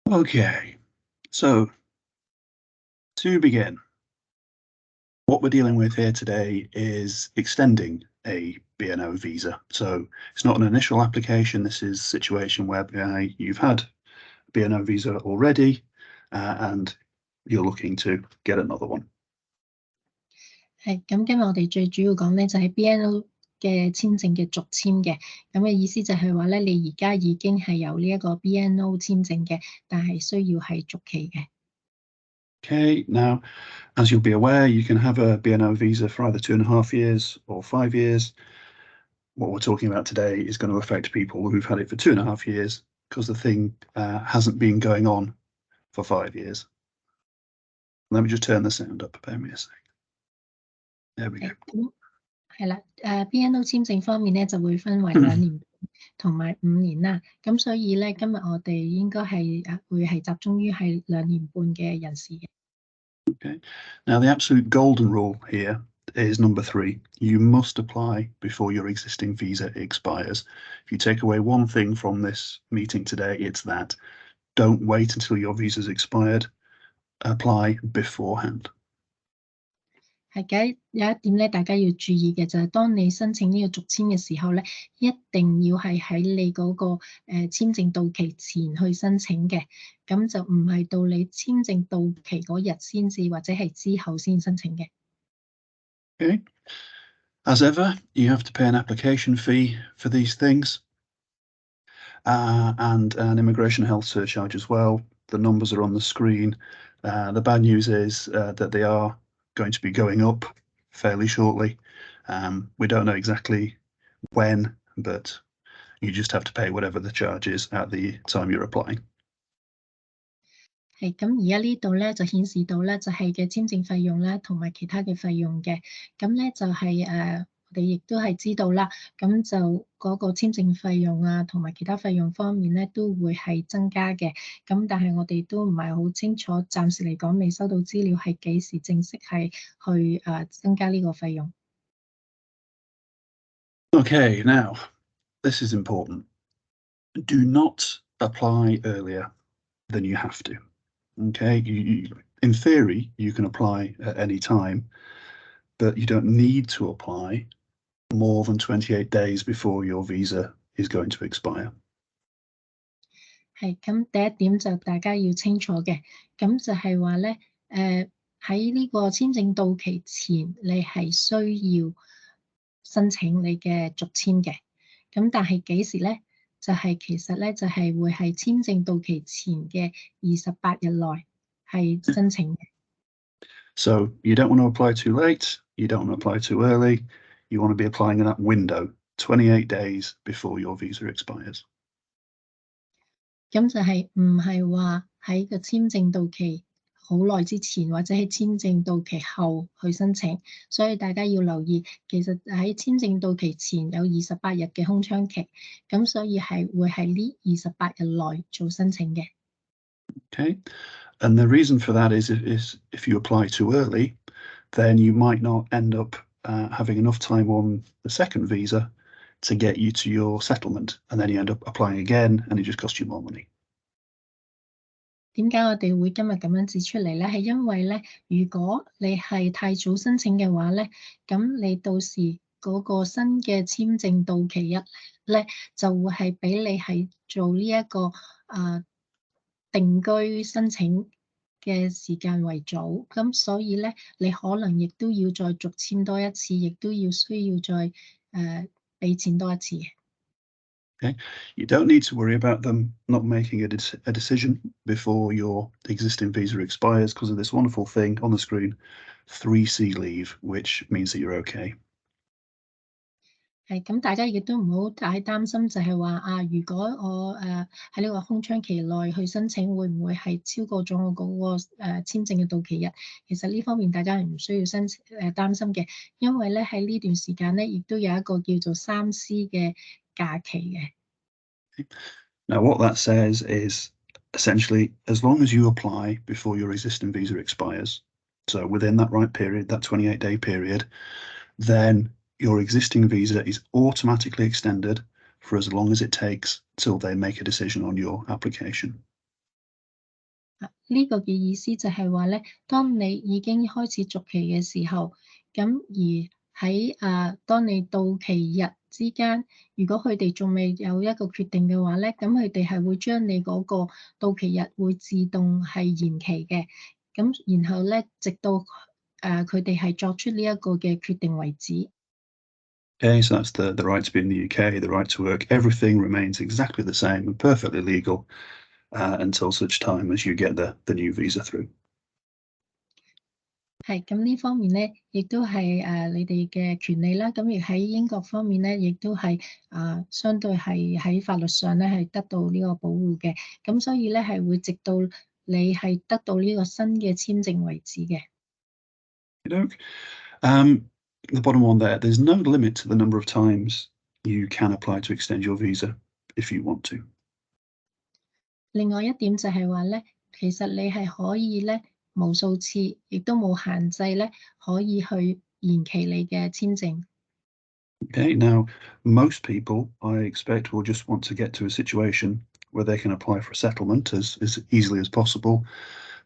Okay, so to begin, what we're dealing with here today is extending a BNO visa. So it's not an initial application. This is a situation whereby you've had a BNO visa already and you're looking to get another one. 係咁，今日我哋最主要講咧就係 BNO 嘅簽證嘅續簽嘅，咁嘅意思就係話咧，你而家已經係有呢一個 BNO 簽證嘅，但係需要係續期嘅。Okay, now, as you'll be aware, you can have a BNO visa for either 2.5 years or 5 years. What we're talking about today is going to affect people who've had it for 2.5 years because the thing hasn't been going on for 5 years. Let me just turn the sound up, bear me a sec. There we go. 係啦，BNO 簽證方面咧就會分為2年同埋5年啦。咁所以咧，今日我哋應該係會係集中於係2年半嘅人士嘅。Okay. Now, the absolute golden rule here is number 3. You must apply before your existing visa expires. If you take away one thing from this meeting today, it's that. Don't wait until your visa's expired. Apply beforehand. 係嘅，有一點咧，大家要注意嘅就係，當你申請呢個續簽嘅時候咧，一定要係喺你嗰個簽證到期前去申請嘅，咁就唔係到你簽證到期嗰日先至，或者係之後先申請嘅。Okay. As ever, you have to pay an application fee for these things and an immigration health surcharge as well. The numbers are on the screen. The bad news is that they are going to be going up fairly shortly. We don't know exactly when, but you just have to pay whatever the charge is at the time you're applying. 係咁，而家呢度咧就顯示到咧就係嘅簽證費用啦，同埋其他嘅費用嘅。咁咧就係我哋亦都係知道啦，咁就嗰個簽證費用啊，同埋其他費用方面咧都會係增加嘅。咁但係我哋都唔係好清楚，暫時嚟講未收到資料係幾時正式係去增加呢個費用。Okay, now, this is important. Do not apply earlier than you have to. Okay, in theory, you can apply at any time, but you don't need to apply more than 28 days before your visa is going to expire. 係咁，第一點就大家要清楚嘅，咁就係話咧，喺呢個簽證到期前，你係需要申請你嘅續簽嘅。咁但係幾時咧？就係其實咧就係會係簽證到期前嘅28日內係申請嘅。So you don't want to apply too late, you don't want to apply too early, you want to be applying in that window, 28 days before your visa expires. 咁就係唔係話喺個簽證到期好耐之前，或者喺簽證到期後去申請，所以大家要留意，其實喺簽證到期前有28日嘅空窗期，咁所以係會喺呢28日內做申請嘅。Okay, and the reason for that is if you apply too early, then you might not end up having enough time on the second visa to get you to your settlement, and then you end up applying again, and it just costs you more money. 點解我哋會今日咁樣指出嚟咧？係因為咧，如果你係太早申請嘅話咧，咁你到時嗰個新嘅簽證到期日咧，就會係俾你係做呢一個定居申請嘅時間為早，咁所以咧，你可能亦都要再續簽多一次，亦都需要再俾錢多一次。Okay, you don't need to worry about them not making a decision before your existing visa expires because of this wonderful thing on the screen, 3C leave, which means that you're okay. 係咁，大家亦都唔好太擔心，就係話如果我喺呢個空窗期內去申請，會唔會係超過咗我嗰個簽證嘅到期日？其實呢方面大家係唔需要擔心嘅，因為咧喺呢段時間咧，亦都有一個叫做3C 嘅假期嘅。Now, what that says is essentially, as long as you apply before your existing visa expires, so within that right period, that 28-day period, then your existing visa is automatically extended for as long as it takes till they make a decision on your application. 呢個嘅意思就係話咧，當你已經開始續期嘅時候，咁而喺當你到期日之間，如果佢哋仲未有一個決定嘅話咧，咁佢哋係會將你嗰個到期日會自動係延期嘅，咁然後咧，直到佢哋係作出呢一個嘅決定為止。Okay, so that's the right to be in the UK, the right to work. Everything remains exactly the same and perfectly legal until such time as you get the new visa through. 係，咁呢方面咧，亦都係你哋嘅權利啦。咁而喺英國方面咧，亦都係相對係喺法律上咧係得到呢個保護嘅。咁所以咧係會直到你係得到呢個新嘅簽證為止嘅。The bottom one there, there's no limit to the number of times you can apply to extend your visa if you want to. 另外一點就係話咧，其實你係可以咧無數次，亦都冇限制咧，可以去延期你嘅簽證。Okay, now most people, I expect, will just want to get to a situation where they can apply for a settlement as easily as possible.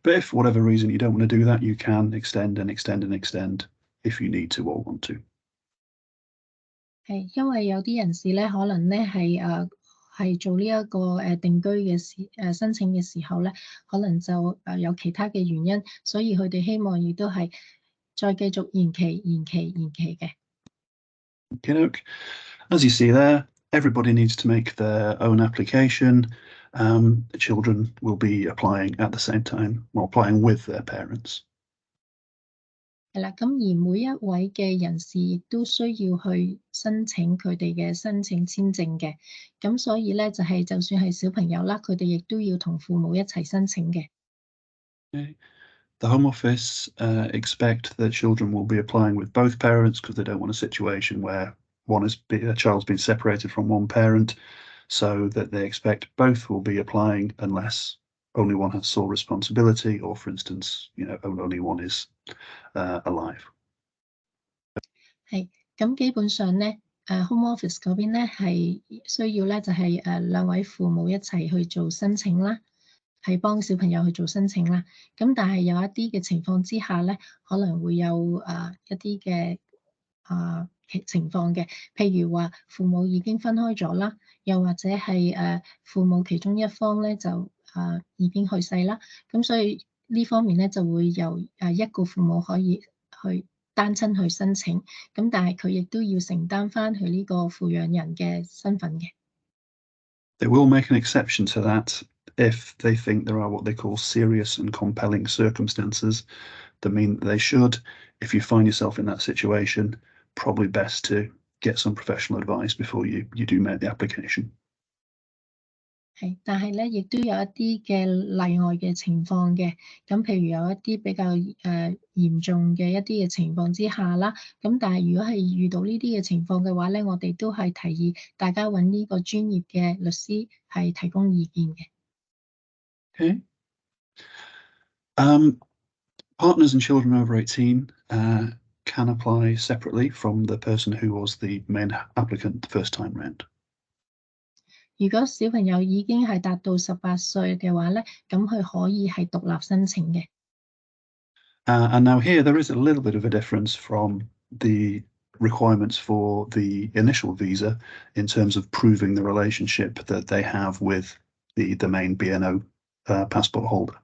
But if for whatever reason you don't want to do that, you can extend and extend and extend if you need to or want to. 係，因為有啲人士咧，可能咧係做呢一個定居嘅申請嘅時候咧，可能就有其他嘅原因，所以佢哋希望亦都係再繼續延期嘅。As you see there, everybody needs to make their own application. The children will be applying at the same time, or applying with their parents. 係啦，咁而每一位嘅人士亦都需要去申請佢哋嘅申請簽證嘅，咁所以咧就算係小朋友啦，佢哋亦都要同父母一齊申請嘅。Okay. The Home Office expect that children will be applying with both parents because they don't want a situation where a child's been separated from one parent, so that they expect both will be applying unless only one has sole responsibility, or for instance, only one is alive. 係，咁基本上咧，Home Office 嗰邊咧係需要咧就係兩位父母一齊去做申請啦，係幫小朋友去做申請啦。咁但係有一啲嘅情況之下咧，可能會有一啲嘅情況嘅，譬如話父母已經分開咗啦，又或者係父母其中一方咧就已經去世啦，咁所以呢方面咧就會由一個父母可以去單親去申請，咁但係佢亦都要承擔返佢呢個撫養人嘅身份嘅。They will make an exception to that if they think there are what they call serious and compelling circumstances that mean that they should. If you find yourself in that situation, probably best to get some professional advice before you do make the application. 係，但係咧，亦都有一啲嘅例外嘅情況嘅。咁譬如有一啲比較嚴重嘅一啲嘅情況之下啦，咁但係如果係遇到呢啲嘅情況嘅話咧，我哋都係提議大家揾呢個專業嘅律師係提供意見嘅。Okay. Partners and children over 18 can apply separately from the person who was the main applicant the first time round. 如果小朋友已經係達到18歲嘅話咧，咁佢可以係獨立申請嘅。And now here there is a little bit of a difference from the requirements for the initial visa in terms of proving the relationship that they have with the main BNO passport holder.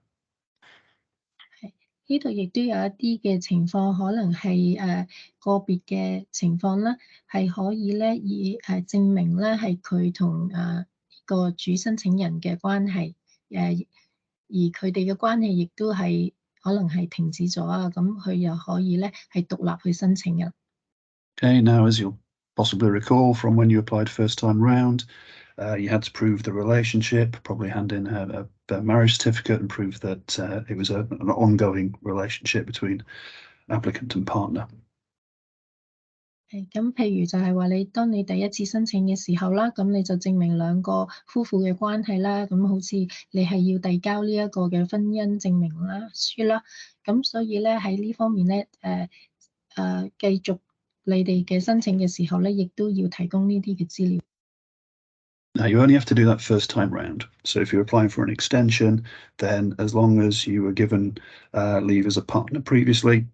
呢度亦都有一啲嘅情況，可能係個別嘅情況啦，係可以咧以證明咧係佢同個主申請人嘅關係，而佢哋嘅關係亦都係可能係停止咗啊，咁佢又可以咧係獨立去申請嘅。Okay, now as you'll possibly recall from when you applied first time round, you had to prove the relationship, probably hand in a marriage certificate and prove that it was an ongoing relationship between applicant and partner. 咁譬如就係話當你第一次申請嘅時候啦，咁你就證明兩個夫婦嘅關係啦，咁好似你係要遞交呢一個嘅婚姻證明啦書啦，咁所以咧喺呢方面咧繼續你哋嘅申請嘅時候咧，亦都要提供呢啲嘅資料。Now, you only have to do that first time round. So if you're applying for an extension, then as long as you were given leave as a partner previously,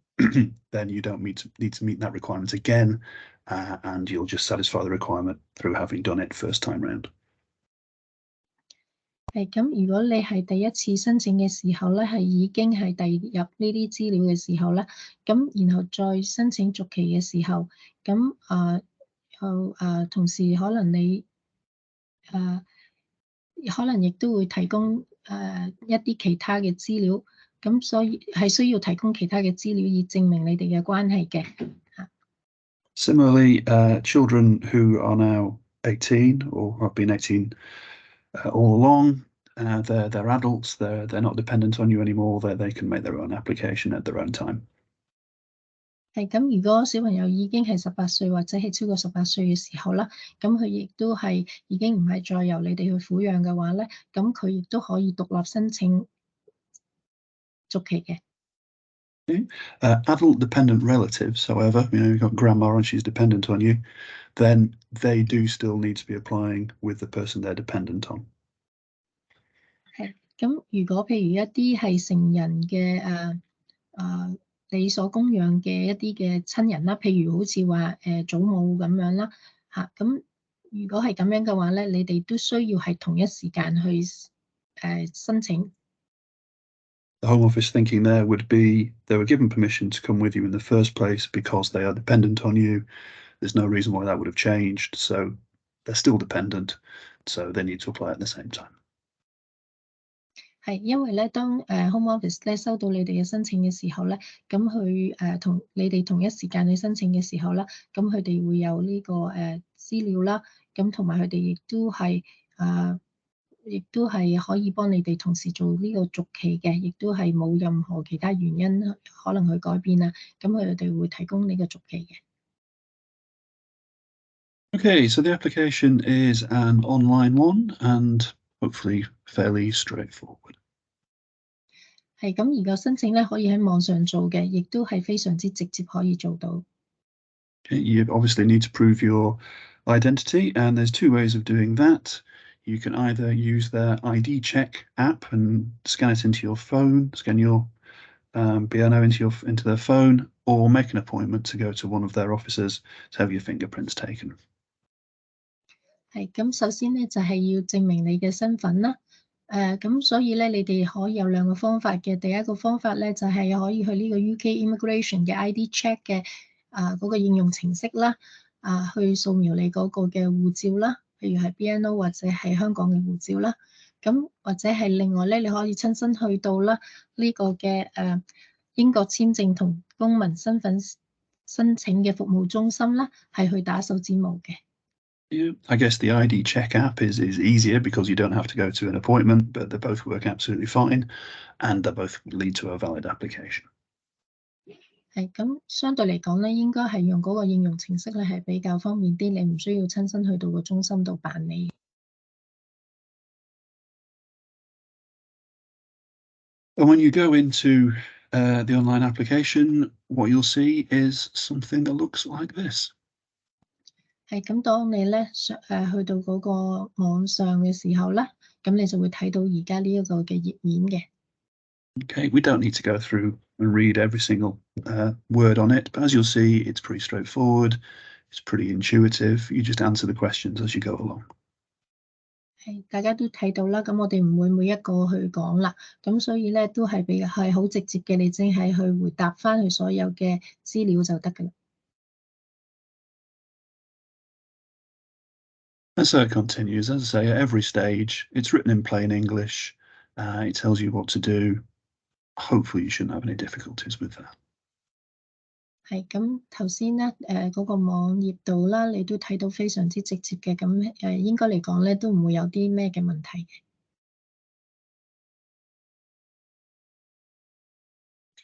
then you don't need to meet that requirement again, and you'll just satisfy the requirement through having done it first time round. 咁，如果你係第一次申請嘅時候咧，係已經係遞入呢啲資料嘅時候咧，咁然後再申請續期嘅時候，咁同時可能你可能亦都會提供一啲其他嘅資料，咁所以係需要提供其他嘅資料以證明你哋嘅關係嘅。Similarly, children who are now 18 or have been 18 all along, they're adults. They're not dependent on you anymore. They can make their own application at their own time. 係咁，如果小朋友已經係18歲或者係超過18歲嘅時候啦，咁佢亦都係已經唔係再由你哋去撫養嘅話咧，咁佢亦都可以獨立申請續期嘅。Adult dependent relatives, however, you've got grandma and she's dependent on you, then they do still need to be applying with the person they're dependent on. 係咁，如果譬如一啲係成人嘅你所供養嘅一啲嘅親人啦，譬如好似話祖母咁樣啦，咁如果係咁樣嘅話咧，你哋都需要係同一時間去申請。The Home Office thinking there would be they were given permission to come with you in the first place because they are dependent on you. There's no reason why that would have changed, so they're still dependent, so they need to apply at the same time. 係因為咧，當Home Office 咧收到你哋嘅申請嘅時候咧，咁佢同你哋同一時間去申請嘅時候啦，咁佢哋會有呢個資料啦，咁同埋佢哋亦都係可以幫你哋同時做呢個續期嘅，亦都係冇任何其他原因可能去改變啊，咁佢哋會提供呢個續期嘅。Okay, so the application is an online one and hopefully fairly straightforward. 係咁，而個申請咧可以喺網上做嘅，亦都係非常之直接可以做到。Okay, you obviously need to prove your identity, and there's two ways of doing that. You can either use their ID check app and scan it into your phone, scan your BNO into their phone, or make an appointment to go to one of their offices to have your fingerprints taken. 係咁，首先咧就係要證明你嘅身份啦。咁所以咧，你哋可以有兩個方法嘅。第一個方法咧就係可以去呢個 UK Immigration 嘅 ID check 嘅嗰個應用程式啦，去掃描你嗰個嘅護照啦，譬如係 BNO 或者係香港嘅護照啦。咁或者係另外咧，你可以親身去到啦呢個嘅英國簽證同公民身份申請嘅服務中心啦，係去打手指模嘅。Yeah, I guess the ID check app is easier because you don't have to go to an appointment, but they both work absolutely fine, and they both lead to a valid application. 係咁，相對嚟講咧，應該係用嗰個應用程式咧係比較方便啲，你唔需要親身去到個中心度辦理。And when you go into the online application, what you'll see is something that looks like this. 係咁，當你咧去到嗰個網上嘅時候咧，咁你就會睇到而家呢一個嘅頁面嘅。Okay, we don't need to go through and read every single word on it, but as you'll see, it's pretty straightforward. It's pretty intuitive. You just answer the questions as you go along. 係，大家都睇到啦。咁我哋唔會每一個去講啦。咁所以咧都係係好直接嘅，你淨係去回答翻佢所有嘅資料就得㗎啦。And so it continues. As I say, at every stage, it's written in plain English. It tells you what to do. Hopefully, you shouldn't have any difficulties with that. 係咁，頭先咧嗰個網頁度啦，你都睇到非常之直接嘅，咁應該嚟講咧都唔會有啲咩嘅問題嘅。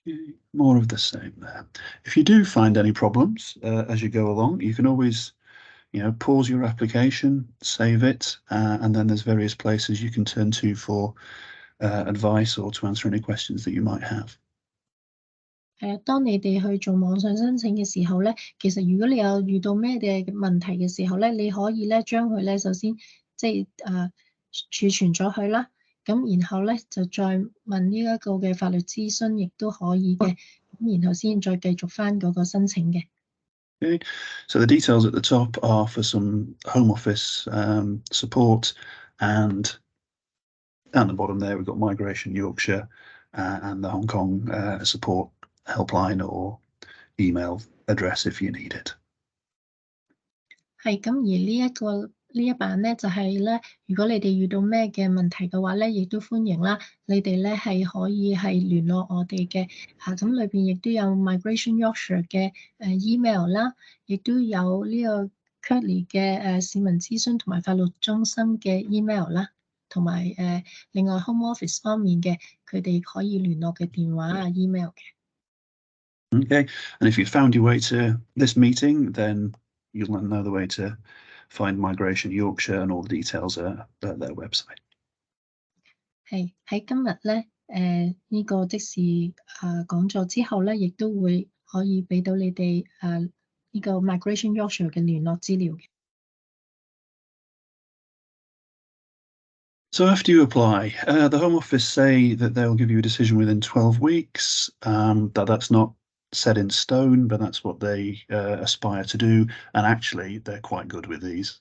Okay, more of the same there. If you do find any problems as you go along, you can always pause your application, save it, and then there's various places you can turn to for advice or to answer any questions that you might have. 當你哋去做網上申請嘅時候咧，其實如果你有遇到咩嘅問題嘅時候咧，你可以咧將佢咧首先即係儲存咗佢啦。咁然後咧就再問呢一個嘅法律諮詢，亦都可以嘅。咁然後先再繼續翻嗰個申請嘅。Okay, so the details at the top are for some Home Office support, and down the bottom there we've got Migration Yorkshire and the Hong Kong support helpline or email address if you need it. 係咁，而呢一版咧就係咧，如果你哋遇到咩嘅問題嘅話咧，亦都歡迎啦。你哋咧係可以係聯絡我哋嘅嚇，咁裏邊亦都有 Migration Yorkshire 嘅email 啦，亦都有呢個 Kirklees 嘅市民諮詢同埋法律中心嘅 email 啦，同埋另外 Home Office 方面嘅佢哋可以聯絡嘅電話啊 email 嘅。Okay, and if you found your way to this meeting, then you'll know the way to find Migration Yorkshire, and all the details are at their website. 係喺今日咧，呢個即時講座之後咧，亦都會可以俾到你哋呢個 Migration Yorkshire 嘅聯絡資料嘅。So after you apply, the Home Office say that they'll give you a decision within 12 weeks. That's not set in stone, but that's what they aspire to do. And actually, they're quite good with these.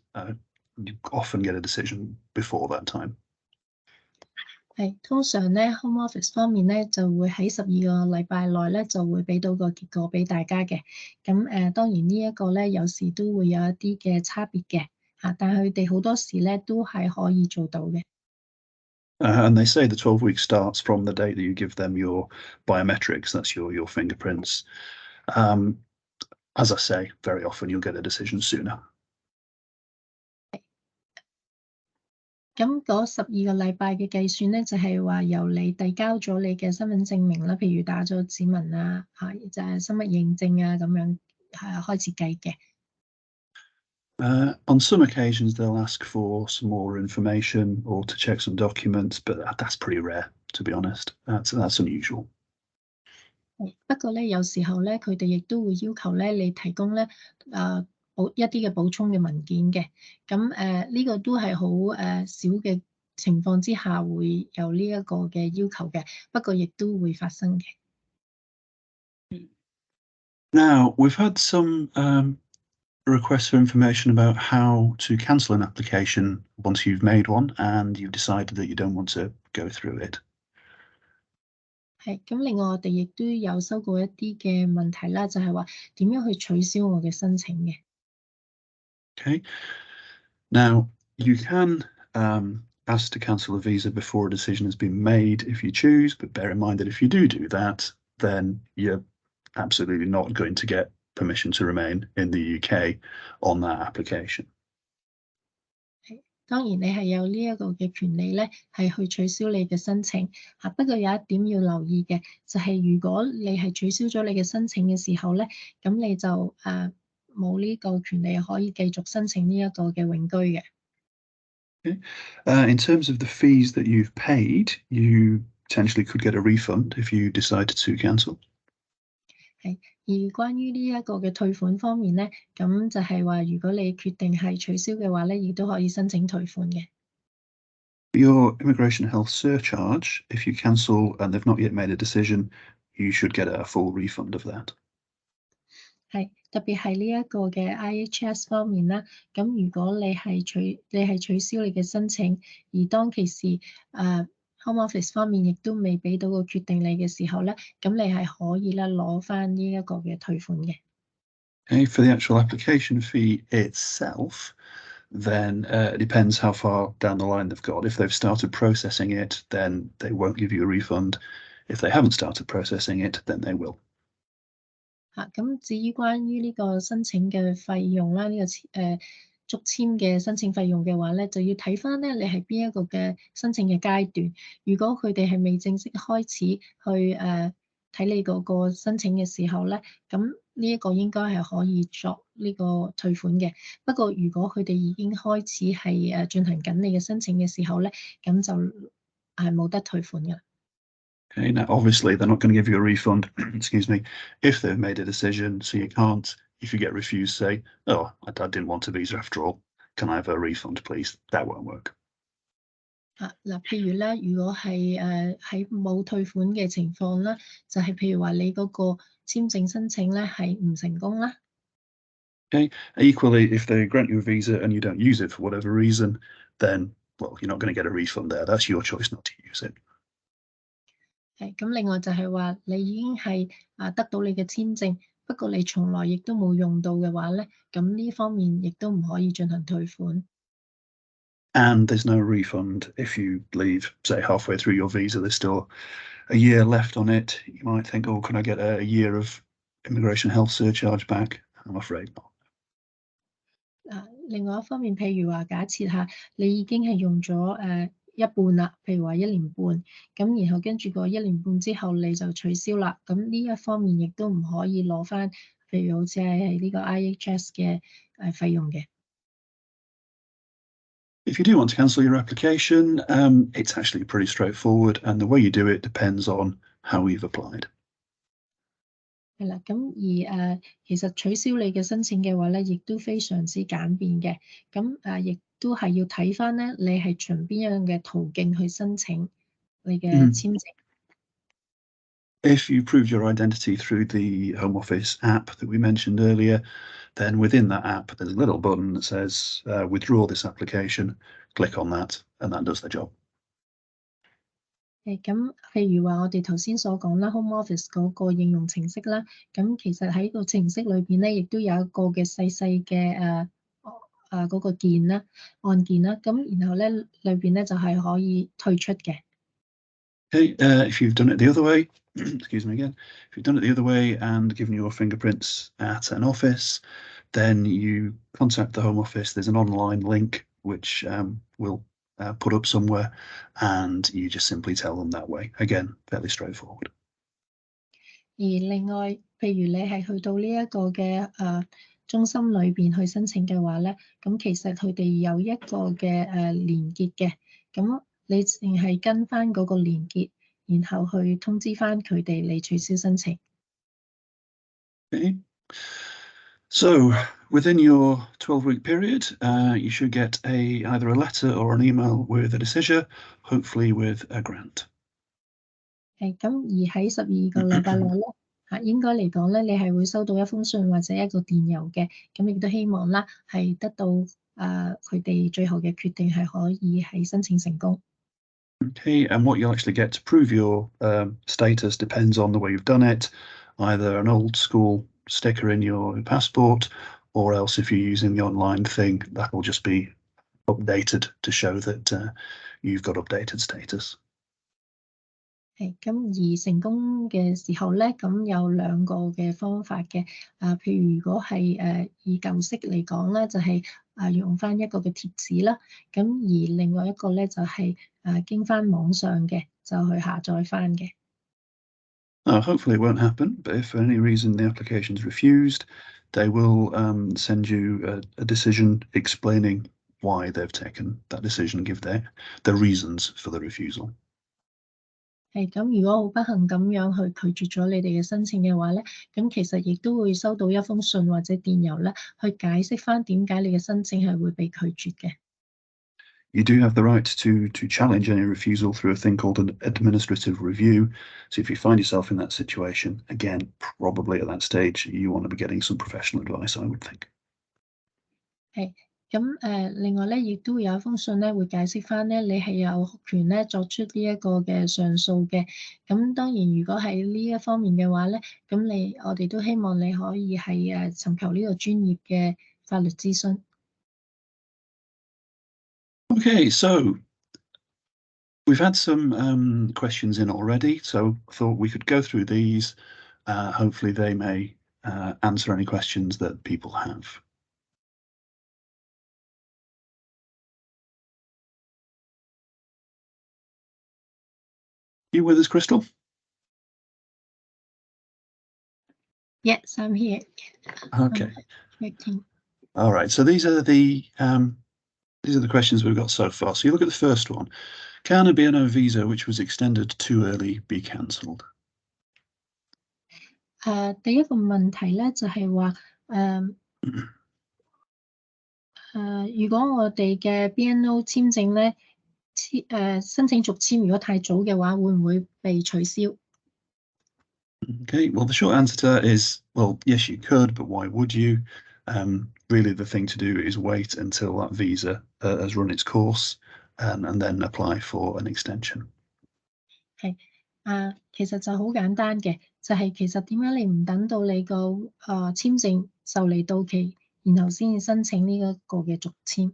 You often get a decision before that time. 係通常咧 Home Office 方面咧就會喺12個禮拜內咧就會俾到個結果俾大家嘅。咁當然呢一個咧有時都會有一啲嘅差別嘅嚇，但係佢哋好多時咧都係可以做到嘅。And they say the 12 weeks starts from the date that you give them your biometrics, that's your fingerprints. As I say, very often you'll get a decision sooner. 咁嗰12個禮拜嘅計算咧，就係話由你遞交咗你嘅身份證明啦，譬如打咗指紋啊，就係生物認證啊咁樣開始計嘅。On some occasions, they'll ask for some more information or to check some documents, but that's pretty rare, to be honest. That's unusual. 不過咧，有時候咧，佢哋亦都會要求咧你提供咧一啲嘅補充嘅文件嘅。咁呢個都係好少嘅情況之下會有呢一個嘅要求嘅，不過亦都會發生嘅。Now, we've had some requests for information about how to cancel an application once you've made one and you've decided that you don't want to go through it. 係咁，另外我哋亦都有收過一啲嘅問題啦，就係話點樣去取消我嘅申請嘅。Okay. Now, you can ask to cancel a visa before a decision has been made if you choose, but bear in mind that if you do that, then you're absolutely not going to get permission to remain in the UK on that application. 當然你係有呢一個嘅權利咧，係去取消你嘅申請嚇。不過有一點要留意嘅，就係如果你係取消咗你嘅申請嘅時候咧，咁你就冇呢個權利可以繼續申請呢一個嘅永居嘅。Okay. In terms of the fees that you've paid, you potentially could get a refund if you decided to cancel. 係，而關於呢一個嘅退款方面咧，咁就係話如果你決定係取消嘅話咧，亦都可以申請退款嘅。Your immigration health surcharge, if you cancel and they've not yet made a decision, you should get a full refund of that. 係，特別係呢一個嘅 IHS 方面啦，咁如果你係取消你嘅申請，而當其時Home Office 方面亦都未俾到個決定你嘅時候咧，咁你係可以咧攞翻呢一個嘅退款嘅。Okay, for the actual application fee itself, then it depends how far down the line they've got. If they've started processing it, then they won't give you a refund. If they haven't started processing it, then they will. 咁至於關於呢個申請嘅費用啦，呢個續簽嘅申請費用嘅話咧，就要睇翻咧你係邊一個嘅申請嘅階段。如果佢哋係未正式開始去睇你嗰個申請嘅時候咧，咁呢一個應該係可以作呢個退款嘅。不過如果佢哋已經開始係進行緊你嘅申請嘅時候咧，咁就係冇得退款嘅。Okay, now obviously they're not going to give you a refund, excuse me, if they've made a decision, so you can't, if you get refused, say, oh, I didn't want a visa after all, can I have a refund, please? That won't work. 嗱，譬如咧，如果係喺冇退款嘅情況啦，就係譬如話你嗰個簽證申請咧係唔成功啦。Okay. Equally, if they grant you a visa and you don't use it for whatever reason, then, well, you're not going to get a refund there. That's your choice not to use it. 咁另外就係話你已經係得到你嘅簽證，不過你從來亦都冇用到嘅話咧，咁呢方面亦都唔可以進行退款。And there's no refund if you leave, say, halfway through your visa. There's still a year left on it. You might think, oh, can I get a year of immigration health surcharge back? I'm afraid not. 另外一方面，譬如話假設下你已經係用咗一半啦，譬如話1年半，咁然後跟住個1年半之後你就取消啦，咁呢一方面亦都唔可以攞返，譬如好似係呢個 IHS 嘅費用嘅。If you do want to cancel your application, it's actually pretty straightforward, and the way you do it depends on how you've applied. 係啦，咁而其實取消你嘅申請嘅話咧，亦都非常之簡便嘅。咁亦都係要睇返咧，你係循邊樣嘅途徑去申請你嘅簽證。If you proved your identity through the Home Office app that we mentioned earlier, then within that app there's a little button that says withdraw this application. Click on that, and that does the job. 咁譬如話我哋頭先所講啦 ，Home Office 嗰個應用程式啦，咁其實喺個程式裏邊咧，亦都有一個嘅細細嘅嗰個鍵啦、按鍵啦，咁然後咧裏邊咧就係可以退出嘅。Okay, if you've done it the other way, excuse me again, if you've done it the other way and given your fingerprints at an office, then you contact the Home Office. There's an online link which will put up somewhere, and you just simply tell them that way. Again, fairly straightforward. 而另外，譬如你係去到呢一個嘅中心裏邊去申請嘅話咧，咁其實佢哋有一個嘅連結嘅，咁你淨係跟翻嗰個連結，然後去通知翻佢哋嚟取消申請。Okay. So within your 12-week period, you should get either a letter or an email with a decision, hopefully with a grant. 咁而喺12個禮拜內咧，應該嚟講咧，你係會收到一封信或者一個電郵嘅，咁亦都希望啦係得到佢哋最後嘅決定係可以係申請成功。Okay, and what you'll actually get to prove your status depends on the way you've done it, either an old school sticker in your passport, or else if you're using the online thing, that will just be updated to show that you've got updated status. 咁而成功嘅時候咧，咁有2個嘅方法嘅，譬如如果係以舊式嚟講咧，就係用翻一個嘅貼紙啦，咁而另外一個咧就係經翻網上嘅，就去下載翻嘅。Hopefully it won't happen, but if for any reason the application is refused, they will send you a decision explaining why they've taken that decision, give the reasons for the refusal. 咁如果好不幸咁樣去拒絕咗你哋嘅申請嘅話咧，咁其實亦都會收到一封信或者電郵咧，去解釋翻點解你嘅申請係會被拒絕嘅。You do have the right to challenge any refusal through a thing called an administrative review. So if you find yourself in that situation, again, probably at that stage, you want to be getting some professional advice, I would think. 咁另外咧，亦都有一封信咧，會解釋翻咧，你係有權咧作出呢一個嘅上訴嘅。咁當然，如果係呢一方面嘅話咧，咁我哋都希望你可以係尋求呢個專業嘅法律諮詢。Okay, so we've had some questions in already, so I thought we could go through these. Hopefully they may answer any questions that people have. You with us, Crystal? Yes, I'm here. Okay. Waiting. All right. So these are the questions we've got so far. So you look at the first one. Can a BNO visa which was extended too early be cancelled? 第一個問題咧就係話如果我哋嘅 BNO 簽證咧，申請續簽如果太早嘅話，會唔會被取消？ Okay, well, the short answer to that is, well, yes, you could, but why would you? Really, the thing to do is wait until that visa has run its course, and then apply for an extension. 係其實就好簡單嘅，就係其實點解你唔等到你個簽證就嚟到期，然後先至申請呢一個嘅續簽？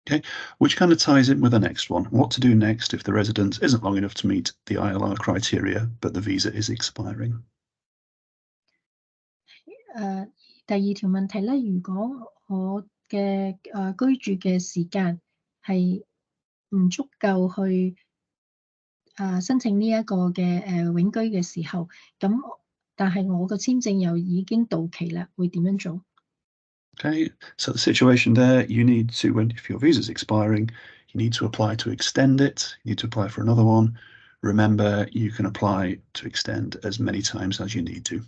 Okay, which kind of ties in with the next one. What to do next if the residence isn't long enough to meet the ILR criteria, but the visa is expiring? 第二條問題咧，如果我嘅居住嘅時間係唔足夠去申請呢一個嘅永居嘅時候，咁但係我個簽證又已經到期啦，會點樣做？ Okay, so the situation there, you need to, if your visa is expiring, you need to apply to extend it, you need to apply for another one. Remember, you can apply to extend as many times as you need to.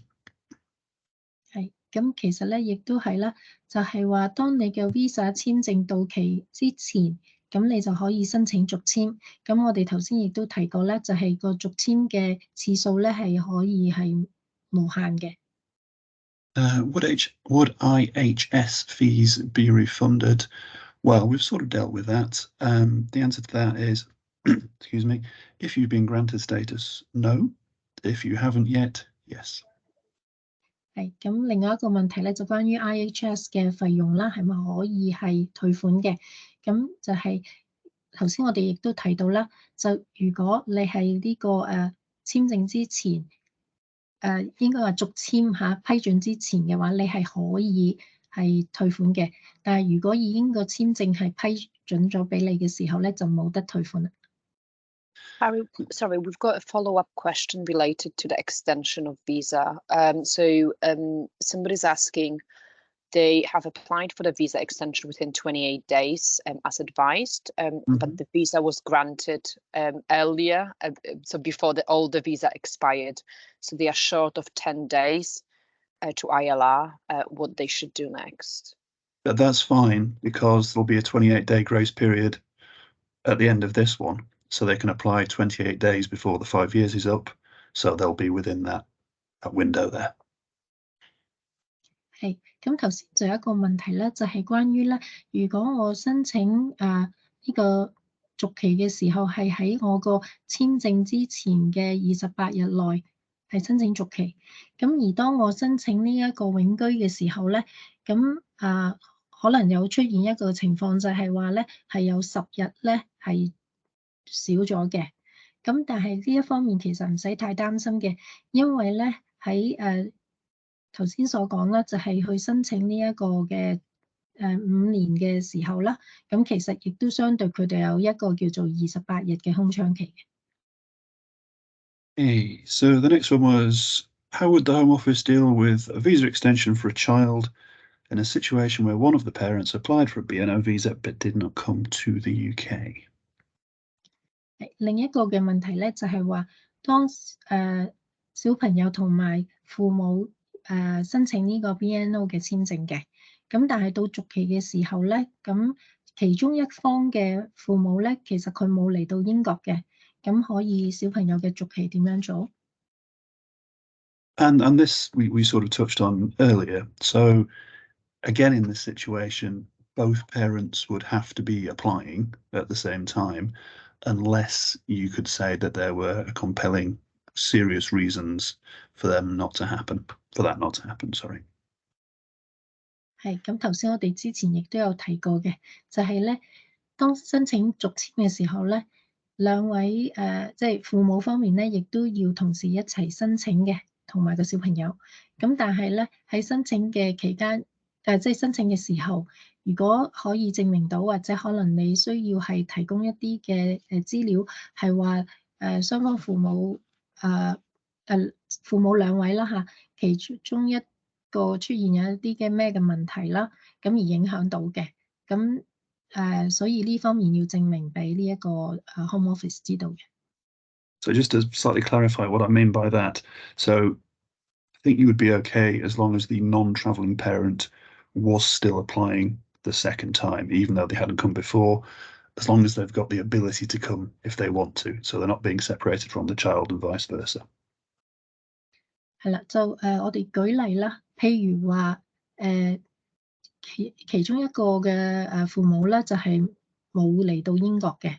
係，咁其實咧亦都係啦，就係話當你嘅 visa 簽證到期之前，咁你就可以申請續簽。咁我哋頭先亦都提過咧，就係個續簽嘅次數咧係可以係無限嘅。Would IHS fees be refunded? Well, we've sort of dealt with that. The answer to that is, excuse me, if you've been granted status, no. If you haven't yet, yes. 係，咁另外一個問題咧就關於 IHS 嘅費用啦，係咪可以係退款嘅？咁就係頭先我哋亦都提到啦，就如果你係呢個簽證之前，應該話續簽批准之前嘅話，你係可以係退款嘅。但係如果已經個簽證係批准咗俾你嘅時候咧，就冇得退款啦。Harry, sorry, we've got a follow-up question related to the extension of visa. Somebody's asking, they have applied for the visa extension within 28 days, as advised, but the visa was granted earlier, so before the older visa expired. So they are short of 10 days to ILR, what they should do next. But that's fine, because there'll be a 28-day grace period at the end of this one. So they can apply 28 days before the 5 years is up. So they'll be within that window there. 係，咁頭先就有一個問題咧，就係關於咧，如果我申請呢個續期嘅時候係喺我個簽證之前嘅28日內係申請續期，咁而當我申請呢一個永居嘅時候咧，咁可能有出現一個情況就係話咧係有10日咧係少咗嘅，咁但係呢一方面其實唔使太擔心嘅，因為咧喺頭先所講啦，就係去申請呢一個嘅5年嘅時候啦，咁其實亦都相對佢哋有一個叫做28日嘅空窗期嘅。Okay, so the next one was, how would the Home Office deal with a visa extension for a child in a situation where one of the parents applied for a BNO visa but did not come to the UK? 另一個嘅問題咧，就係話，當小朋友同埋父母申請呢個 BNO 嘅簽證嘅，咁但係到續期嘅時候咧，咁其中一方嘅父母咧，其實佢冇嚟到英國嘅，咁可以小朋友嘅續期點樣做？ And this we sort of touched on earlier. So again, in this situation, both parents would have to be applying at the same time, unless you could say that there were compelling, serious reasons for that not to happen. Sorry. 係，咁頭先我哋之前亦都有提過嘅，就係咧，當申請續簽嘅時候咧，兩位即係父母方面咧，亦都要同時一齊申請嘅，同埋個小朋友。咁但係咧喺申請嘅期間，即係申請嘅時候，如果可以證明到或者可能你需要係提供一啲嘅資料，係話雙方父母父母兩位啦嚇，其中一個出現有一啲嘅咩嘅問題啦，咁而影響到嘅，咁所以呢方面要證明俾呢一個Home Office 知道嘅。So just to slightly clarify what I mean by that, so I think you would be okay as long as the non-travelling parent was still applying the second time, even though they hadn't come before, as long as they've got the ability to come if they want to. So they're not being separated from the child and vice versa. 係啦，就我哋舉例啦，譬如話其中一個嘅父母咧，就係冇嚟到英國嘅，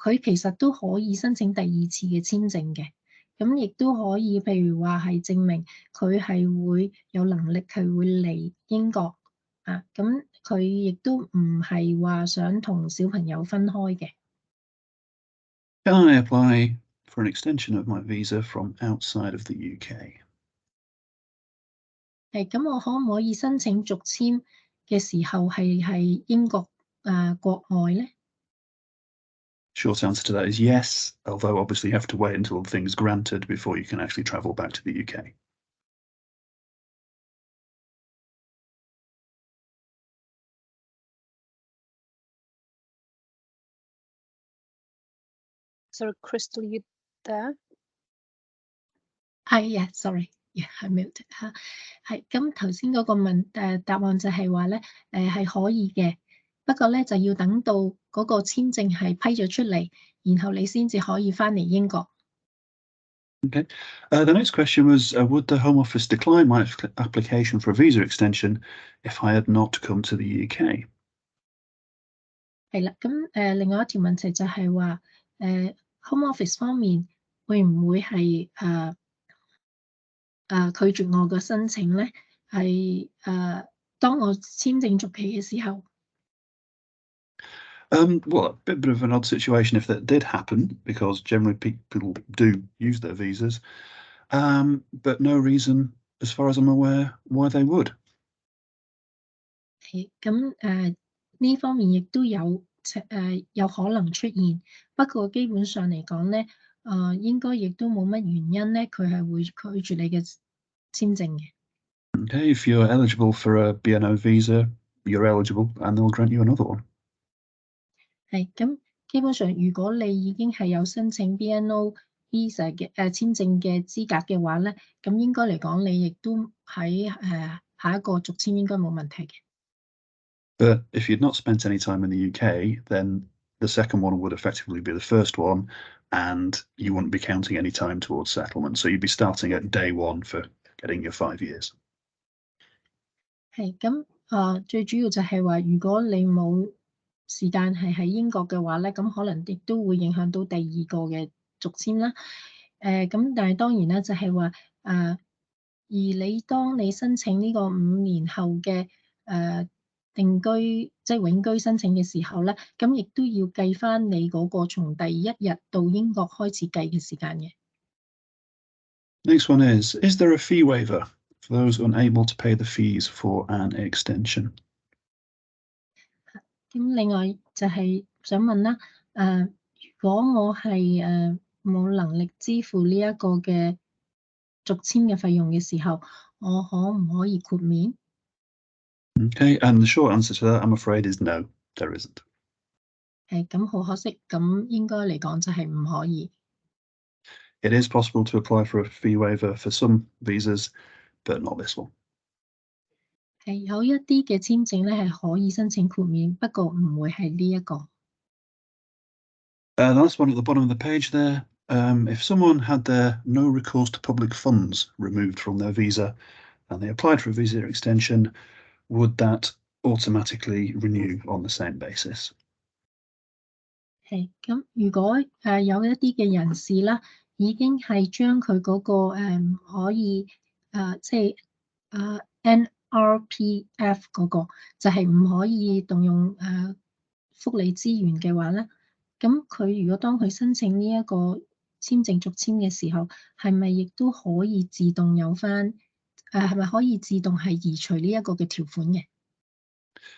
佢其實都可以申請第二次嘅簽證嘅。咁亦都可以，譬如話係證明佢係會有能力係會嚟英國啊。咁佢亦都唔係話想同小朋友分開嘅。Can I apply for an extension of my visa from outside of the UK? 係咁，我可唔可以申請續簽嘅時候係英國國外咧？ Short answer to that is yes, although obviously you have to wait until the thing is granted before you can actually travel back to the UK. Sorry, Crystal, you there? Sorry. 係 mute 嚇，係咁頭先嗰個答案就係話咧，係可以嘅，不過咧就要等到嗰個簽證係批咗出嚟，然後你先至可以翻嚟英國。Okay. The next question was, would the Home Office decline my application for a visa extension if I had not come to the UK? 係啦，咁另外一條問題就係話Home Office 方面會唔會係拒絕我個申請咧？係當我簽證續期嘅時候。Well, a bit of an odd situation if that did happen, because generally people do use their visas, but no reason, as far as I'm aware, why they would. 係咁呢方面亦都有可能出現，不過基本上嚟講咧，應該亦都冇乜原因咧，佢係會拒絕你嘅簽證嘅。Okay, if you're eligible for a BNO visa, you're eligible, and they'll grant you another one. 係咁，基本上如果你已經係有申請 BNO visa 嘅簽證嘅資格嘅話咧，咁應該嚟講你亦都喺下一個續簽應該冇問題嘅。But if you'd not spent any time in the UK, then the second one would effectively be the first one, and you wouldn't be counting any time towards settlement. So you'd be starting at day one for getting your 5 years. 係咁最主要就係話，如果你冇時間係喺英國嘅話咧，咁可能亦都會影響到第二個嘅續簽啦。咁但係當然啦，就係話而當你申請呢個5年後嘅定居即係永居申請嘅時候咧，咁亦都要計翻你嗰個從第一日到英國開始計嘅時間嘅。Next one is there a fee waiver for those unable to pay the fees for an extension? 咁另外就係想問啦，如果我係冇能力支付呢一個嘅續簽嘅費用嘅時候，我可唔可以豁免？ Okay, and the short answer to that, I'm afraid, is no, there isn't. 係咁好可惜，咁應該嚟講就係唔可以。It is possible to apply for a fee waiver for some visas, but not this one. 係有一啲嘅簽證咧係可以申請豁免，不過唔會係呢一個。The last one at the bottom of the page there, if someone had their no recourse to public funds removed from their visa and they applied for a visa extension, would that automatically renew on the same basis? 係咁，如果有一啲嘅人士啦，已經係將佢嗰個可以即係NRPF 嗰個就係唔可以動用福利資源嘅話咧，咁佢如果當佢申請呢一個簽證續簽嘅時候，係咪亦都可以自動有翻係咪可以自動係移除呢一個嘅條款嘅？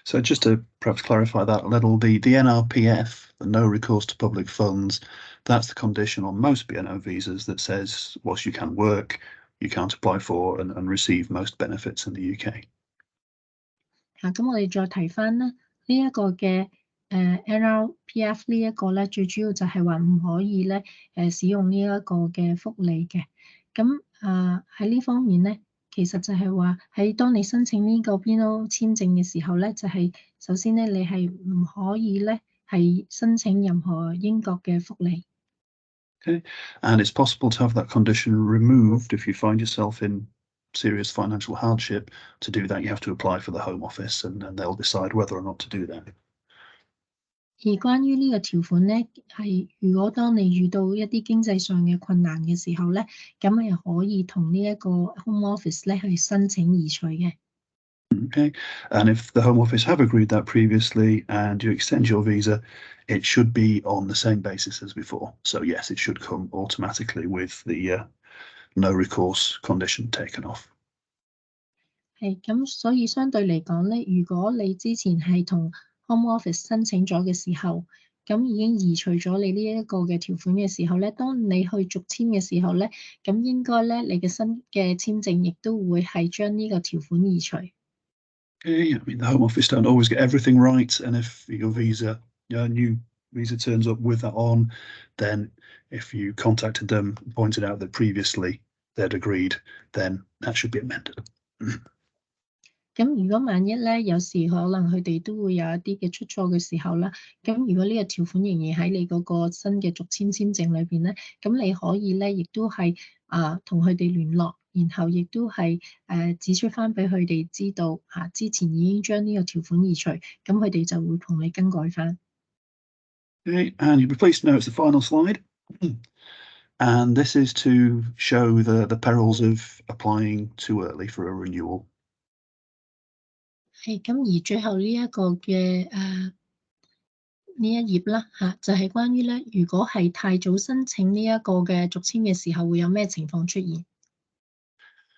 So just to perhaps clarify that a little, the NRPF, the no recourse to public funds, that's the condition on most BNO visas that says whilst you can work, you can't apply for and receive most benefits in the UK. 咁我哋再提翻啦，呢一個嘅NRPF 呢一個咧，最主要就係話唔可以咧使用呢一個嘅福利嘅。咁喺呢方面咧，其實就係話喺當你申請呢個 BNO 簽證嘅時候咧，就係首先咧你係唔可以咧係申請任何英國嘅福利。Okay, and it's possible to have that condition removed if you find yourself in serious financial hardship. To do that, you have to apply for the Home Office, and they'll decide whether or not to do that. 而關於呢個條款咧，係如果當你遇到一啲經濟上嘅困難嘅時候咧，咁係可以同呢一個 Home Office 咧去申請移除嘅。Okay, and if the Home Office have agreed that previously and you extend your visa, it should be on the same basis as before. So yes, it should come automatically with the no recourse condition taken off. 係咁，所以相對嚟講咧，如果你之前係同 Home Office 申請咗嘅時候，咁已經移除咗你呢一個嘅條款嘅時候咧，當你去續簽嘅時候咧，咁應該咧你嘅新嘅簽證亦都會係將呢個條款移除。Okay, I mean the Home Office don't always get everything right, and if your new visa turns up with that on, then if you contacted them, pointed out that previously they'd agreed, then that should be amended. 咁如果萬一咧，有時可能佢哋都會有一啲嘅出錯嘅時候啦，咁如果呢個條款仍然喺你嗰個新嘅續簽簽證裏邊咧，咁你可以咧，亦都係同佢哋聯絡，然後亦都係指出翻俾佢哋知道之前已經將呢個條款移除，咁佢哋就會同你更改翻。Okay, and you'll be pleased to know it's the final slide. And this is to show the perils of applying too early for a renewal. 係咁，而最後呢一個嘅呢一頁啦就係關於咧，如果係太早申請呢一個嘅續簽嘅時候，會有咩情況出現？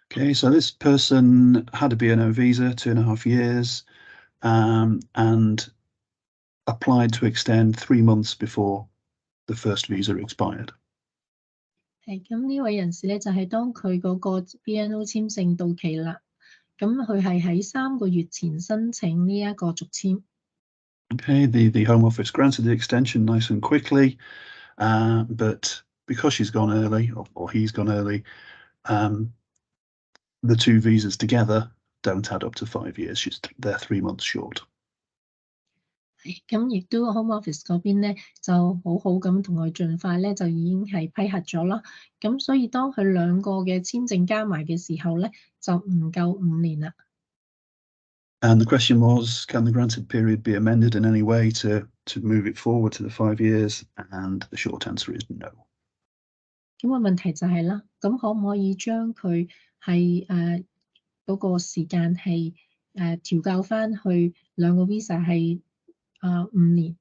Okay, so this person had a BNO visa, 2.5 years, and applied to extend 3 months before the first visa expired. 係咁，呢位人士咧就係當佢嗰個 BNO 簽證到期啦，咁佢係喺3個月前申請呢一個續簽。Okay, the Home Office granted the extension nice and quickly, but because she's gone early, or he's gone early, the two visas together don't add up to 5 years. They're 3 months short. 係咁，亦都 Home Office 嗰邊咧就好好咁同佢盡快咧就已經係批核咗啦。咁所以當佢兩個嘅簽證加埋嘅時候咧，就唔夠5年啦。And the question was, can the granted period be amended in any way to move it forward to the 5 years? And the short answer is no. 咁個問題就係啦，咁可唔可以將佢係嗰個時間係調校翻去兩個 visa 係5年？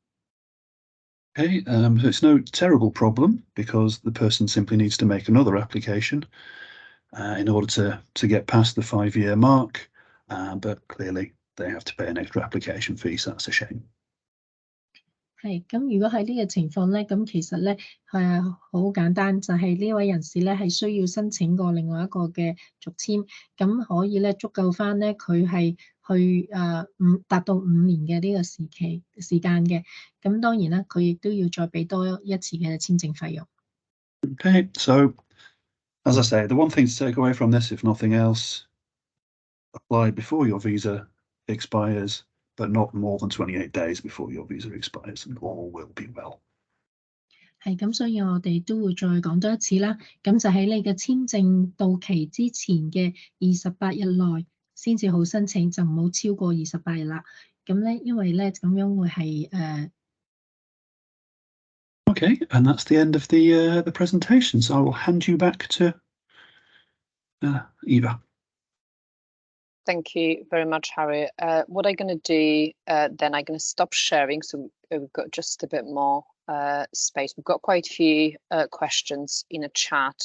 Okay, so it's no terrible problem because the person simply needs to make another application in order to get past the 5-year mark, but clearly they have to pay an extra application fee, so that's a shame. 係咁，如果喺呢個情況咧，咁其實咧好簡單，就係呢位人士咧係需要申請過另外一個嘅續簽，咁可以咧足夠翻咧佢係去達到5年嘅呢個時間嘅，咁當然啦，佢亦都要再俾多一次嘅簽證費用。Okay, so as I say, the one thing to take away from this, if nothing else, apply before your visa expires, but not more than 28 days before your visa expires, and all will be well. 係咁，所以我哋都會再講多一次啦。咁就喺你嘅簽證到期之前嘅28日內先至好申請，就唔好超過28日啦。咁咧，因為咧咁樣會係Okay, and that's the end of the presentation. So I will hand you back to Eva. Thank you very much, Harry. What I'm going to do, then I'm going to stop sharing, so we've got just a bit more space. We've got quite a few questions in a chat.